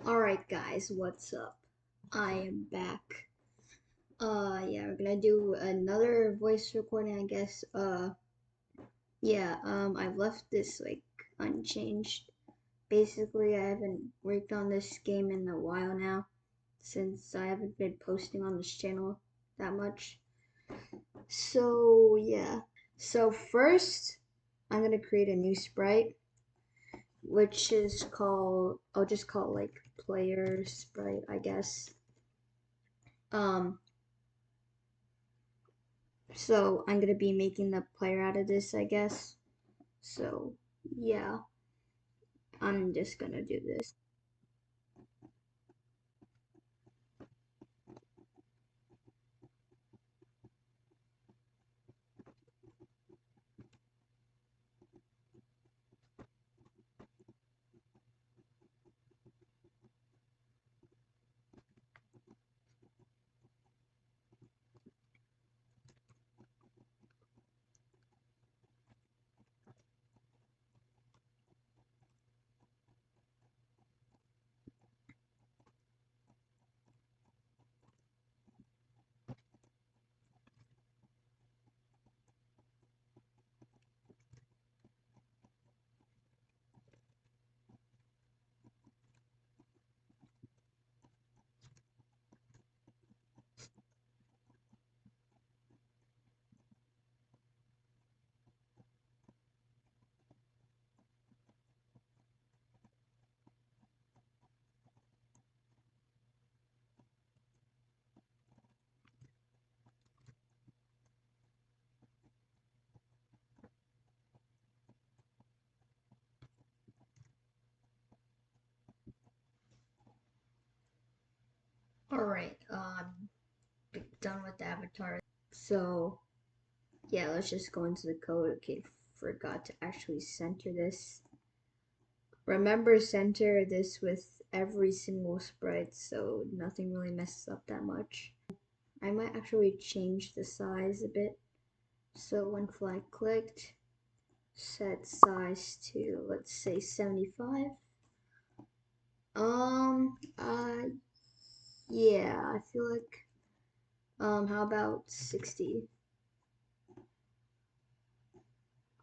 Alright guys, what's up? I am back. Yeah, we're gonna do another voice recording, I guess. I've left this like unchanged. Basically, I haven't worked on this game in a while now, since I haven't been posting on this channel that much. So yeah. So first, I'm gonna create a new sprite, which is I'll just call it like player sprite, I guess. Um, So I'm gonna be making the player out of this, I guess. So yeah, I'm just gonna do this. Alright, done with the avatar. So yeah, let's just go into the code. Okay, forgot to actually center this. Remember, center this with every single sprite so nothing really messes up that much. I might actually change the size a bit. So when flag clicked, set size to, let's say, 75. Um, uh, yeah, I feel like, how about 60?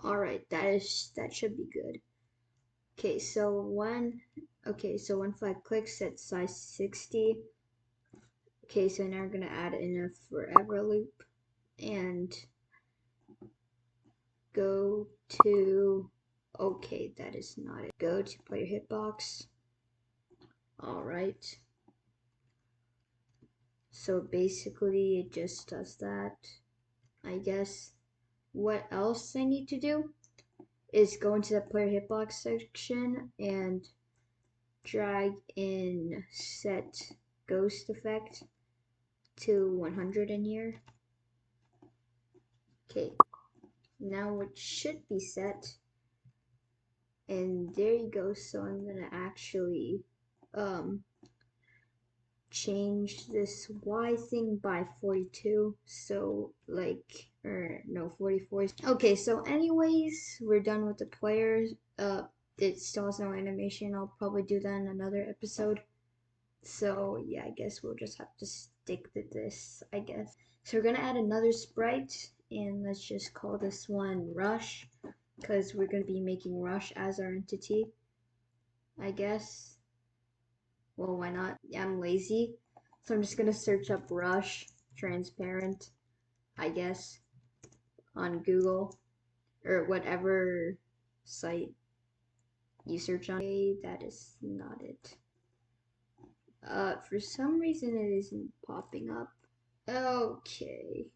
Alright, that should be good. Okay, so when flag clicks, set size 60. Okay, so now we're gonna add in a forever loop and go to, okay, that is not it. Go to player hitbox. Alright. So basically it just does that, I guess. What else I need to do is go into the player hitbox section and drag in set ghost effect to 100 in here. Okay, now it should be set, and there you go. So I'm gonna actually change this Y thing by 42, so like, or no, 44. Okay, so anyways, we're done with the players. It still has no animation. I'll probably do that in another episode. So yeah, I guess we'll just have to stick with this, I guess. So we're gonna add another sprite, and let's just call this one Rush, because we're gonna be making Rush as our entity, I guess. Well, why not? I'm lazy. So I'm just gonna search up Rush transparent, I guess, on Google or whatever site you search on. Okay, that is not it. For some reason it isn't popping up. Okay.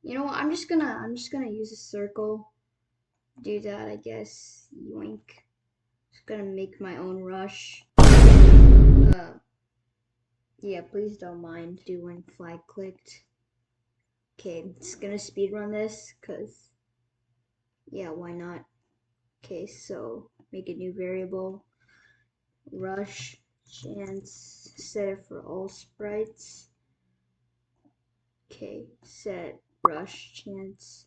You know what? I'm just gonna use a circle. Do that, I guess. Yoink. Just gonna make my own Rush. Yeah, please don't mind. Do when flag clicked. Okay, just gonna speedrun this, cause yeah, why not? Okay, so make a new variable, rush chance, set it for all sprites. Okay, set rush chance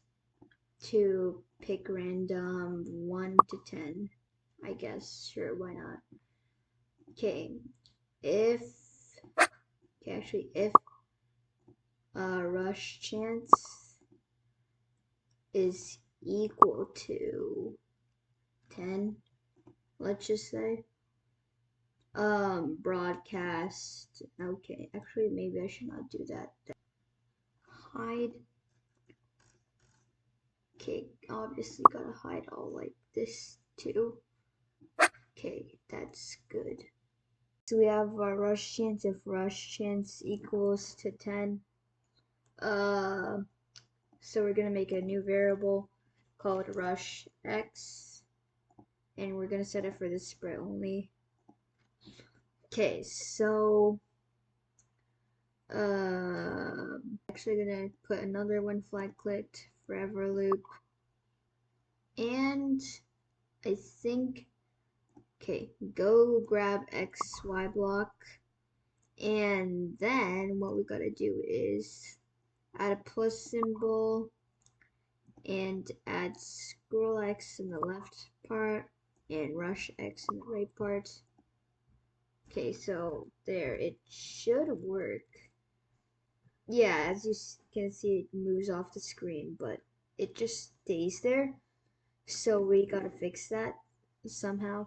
to pick random 1 to 10, I guess. Sure, why not? Okay, if if rush chance is equal to 10, let's just say, broadcast. Okay, actually, maybe I should not do that. Hide. Okay, obviously gotta hide all like this too. Okay, that's good. So we have our rush chance. If rush chance equals to 10, so we're gonna make a new variable called rush x, and we're gonna set it for the spread only. Okay, so actually gonna put another one flag clicked forever loop, and I think, okay, go grab XY block, and then what we gotta do is add a plus symbol and add scroll X in the left part and rush X in the right part. Okay, so there, it should work. Yeah, as you can see, it moves off the screen, but it just stays there. So we gotta fix that somehow.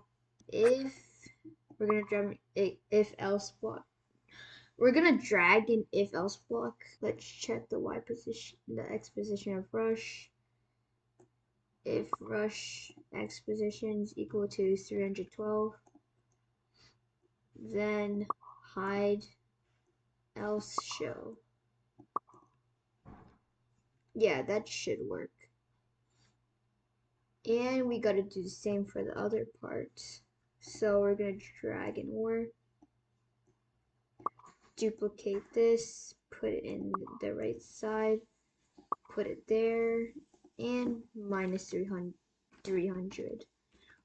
If we're gonna drag if else block, we're gonna drag an if else block. Let's check the Y position, the X position of rush. If rush X position is equal to 312, then hide else show. Yeah, that should work. And we gotta do the same for the other part. So we're gonna drag an OR, duplicate this, put it in the right side, put it there, and minus 300.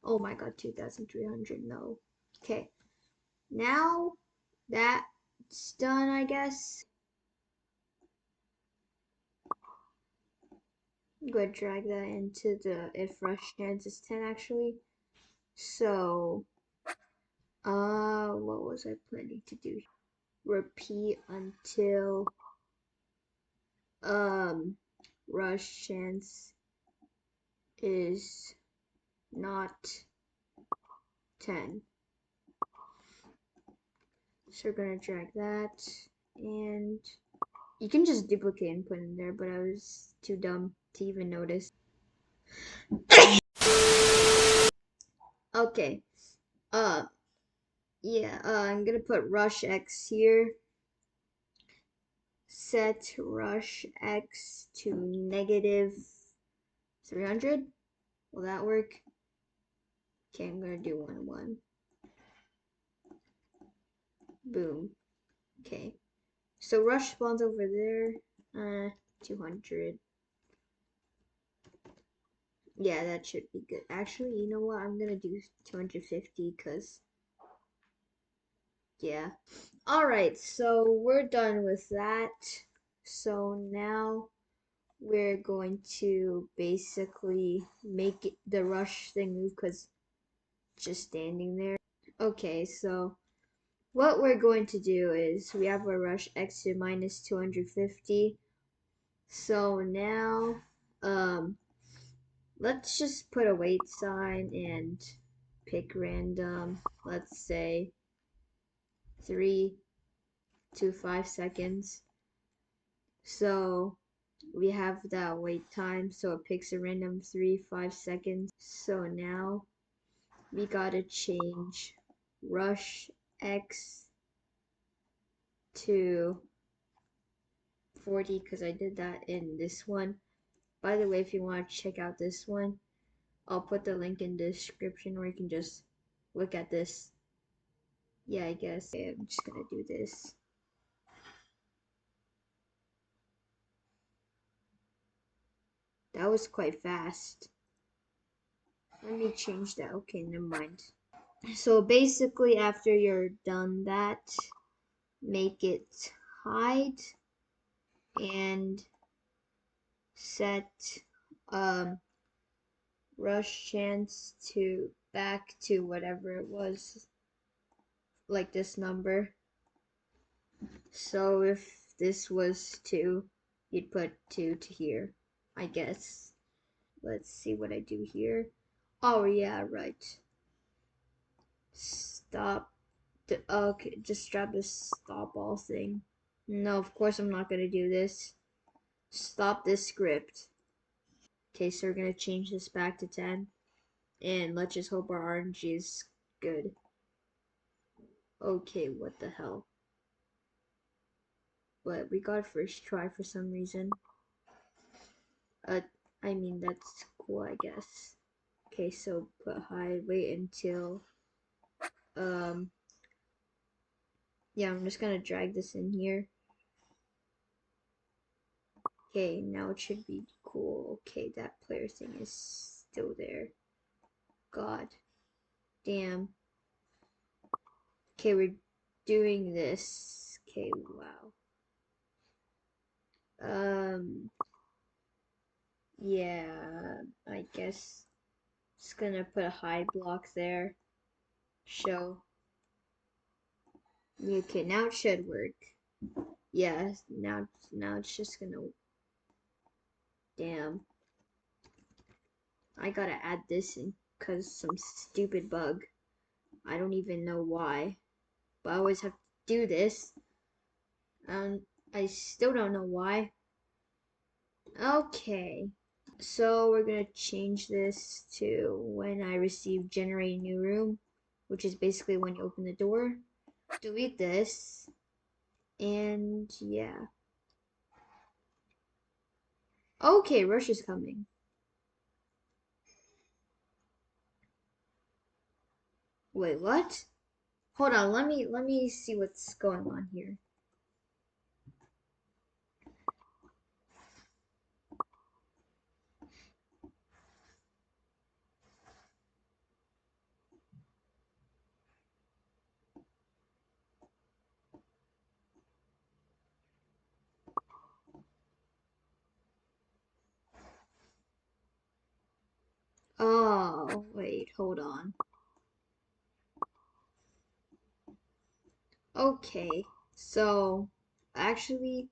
Oh my god, 2300, no. Okay, now that's done, I guess. I'm going to drag that into the if rush chance is 10 actually. So, what was I planning to do? Repeat until rush chance is not 10. So we're gonna drag that, and you can just duplicate and put in there, but I was too dumb to even notice. Okay, yeah, I'm gonna put rush X here. Set rush X to negative 300. Will that work? Okay, I'm gonna do 1, 1. Boom. Okay. So rush spawns over there. 200. Yeah, that should be good. Actually, you know what? I'm gonna do 250 because, yeah. Alright, so we're done with that. So now we're going to basically make it, the rush thing move because just standing there. Okay, so what we're going to do is we have a rush X to minus 250. So now, let's just put a wait sign and pick random, let's say 3 to 5 seconds. So we have that wait time, so it picks a random 3, 5 seconds. So now we gotta change rush X to 40 because I did that in this one. By the way, if you want to check out this one, I'll put the link in the description where you can just look at this. Yeah, I guess I'm just gonna do this. That was quite fast. Let me change that. Okay, never mind. So basically, after you're done that, make it hide and set rush chance to back to whatever it was. like this number. So if this was 2, you'd put 2 to here, I guess. Let's see what I do here. Oh yeah, right. Stop. Okay, just grab this stop all thing. No, of course I'm not gonna do this. Stop this script. Okay, so we're gonna change this back to 10. And let's just hope our RNG is good. Okay, what the hell? But we got first try for some reason. Uh, I mean, that's cool, I guess. Okay, so put hide, wait until, um, yeah, I'm just gonna drag this in here. Okay, now it should be cool. Okay, that player thing is still there. God damn. Okay, we're doing this. Okay, wow. Yeah, I guess just gonna put a hide block there. Show. Okay, now it should work. Yeah, now it's just gonna. Damn, I gotta add this in cause some stupid bug. I don't even know why, but I always have to do this. I still don't know why. Okay, so we're gonna change this to when I receive generate new room, which is basically when you open the door. Delete this, and yeah. Okay, Rush is coming. Wait, what? Hold on, let me see what's going on here. Oh, wait, hold on. Okay, so actually,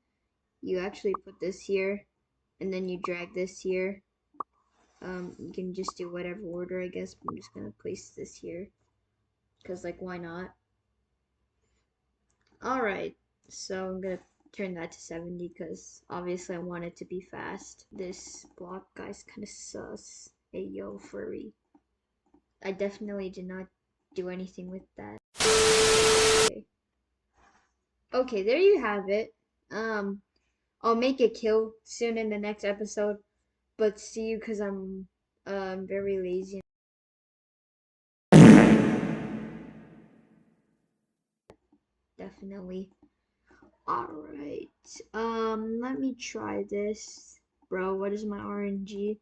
you actually put this here, and then you drag this here. You can just do whatever order, I guess, but I'm just gonna place this here. Because, like, why not? Alright, so I'm gonna turn that to 70 because obviously I want it to be fast. This block guy's kind of sus. Hey yo, furry. I definitely did not do anything with that. Okay. Okay, there you have it. Um, I'll make a kill soon in the next episode, but see you because I'm very lazy. Definitely. Alright. Let me try this. Bro, what is my RNG?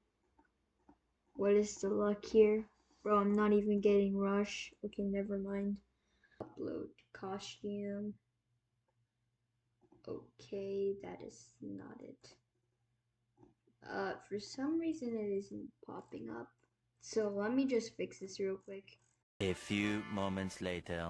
What is the luck here? Bro, I'm not even getting rush. Okay, never mind. Upload costume. Okay, that is not it. For some reason it isn't popping up. So let me just fix this real quick. A few moments later.